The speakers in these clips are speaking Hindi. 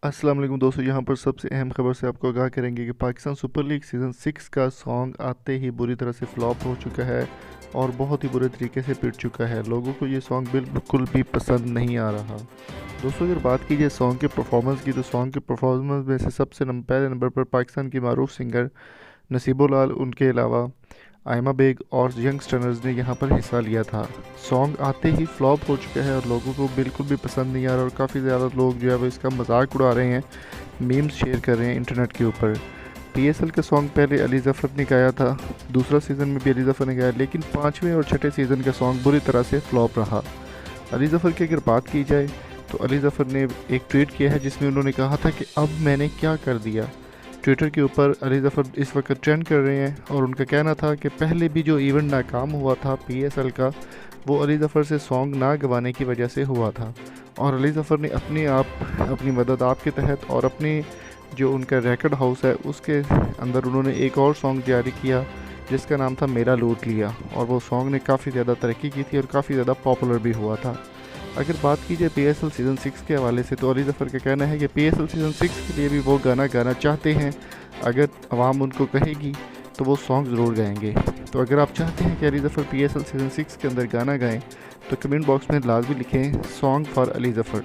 अस्सलाम वालेकुम दोस्तों, यहाँ पर सबसे अहम खबर से आपको आगाह करेंगे कि पाकिस्तान सुपर लीग सीज़न 6 का सॉन्ग आते ही बुरी तरह से फ्लॉप हो चुका है और बहुत ही बुरे तरीके से पिट चुका है। लोगों को ये सॉन्ग बिल्कुल भी पसंद नहीं आ रहा। दोस्तों, अगर बात की जाए सॉन्ग के परफॉर्मेंस की, तो सॉन्ग के परफॉर्मेंस में से सबसे पहले नंबर पर पाकिस्तान की मारूफ सिंगर नसीबुल, उनके अलावा आयमा बेग और यंगस्टर्स ने यहाँ पर हिस्सा लिया था। सॉन्ग आते ही फ्लॉप हो चुका है और लोगों को बिल्कुल भी पसंद नहीं आ रहा और काफ़ी ज़्यादा लोग जो है वो इसका मजाक उड़ा रहे हैं, मीम्स शेयर कर रहे हैं इंटरनेट के ऊपर। पीएसएल का सॉन्ग पहले अली ज़फ़र ने गाया था, दूसरा सीज़न में भी अली ज़फ़र ने गाया, लेकिन पाँचवें और छठे सीज़न का सॉन्ग बुरी तरह से फ्लॉप रहा। अली ज़फ़र की अगर बात की जाए तो अली ज़फ़र ने एक ट्वीट किया है जिसमें उन्होंने कहा था कि अब मैंने क्या कर दिया। ट्विटर के ऊपर अली ज़फ़र इस वक्त ट्रेंड कर रहे हैं और उनका कहना था कि पहले भी जो इवेंट नाकाम हुआ था पीएसएल का, वो अली ज़फ़र से सॉन्ग ना गवाने की वजह से हुआ था। और अली ज़फ़र ने अपनी मदद आपके तहत और अपने जो उनका रिकॉर्ड हाउस है उसके अंदर उन्होंने एक और सॉन्ग जारी किया जिसका नाम था मेरा लूट लिया, और वो सॉन्ग ने काफ़ी ज़्यादा तरक्की की थी और काफ़ी ज़्यादा पॉपुलर भी हुआ था। अगर बात की जाए पीएसएल सीज़न 6 के हवाले से, तो अली ज़फ़र का कहना है कि पीएसएल सीज़न 6 के लिए भी वो गाना गाना चाहते हैं। अगर आवाम उनको कहेगी तो वो सॉन्ग ज़रूर गाएंगे। तो अगर आप चाहते हैं कि अली ज़फ़र पीएसएल सीज़न 6 के अंदर गाना गाएं तो कमेंट बॉक्स में लाजमी लिखें song for Ali Zafar.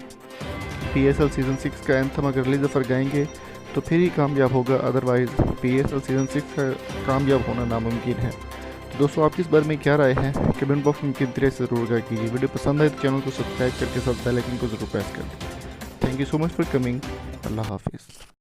PSL season 6 का एंथम अगर अली ज़फ़र गाएंगे तो फिर ही कामयाब होगा, अदरवाइज़ पीएसएल सीज़न 6 का कामयाब होना नामुमकिन है। तो दोस्तों, आपकी इस बारे में क्या राय है? कमेंट बॉक्स में किस तरह से ज़रूर आगाह कीजिए। वीडियो पसंद आए तो चैनल को सब्सक्राइब करके साथ बेल आइकन को ज़रूर प्रेस कर दें। Thank you so much for coming. अल्लाह हाफिज़।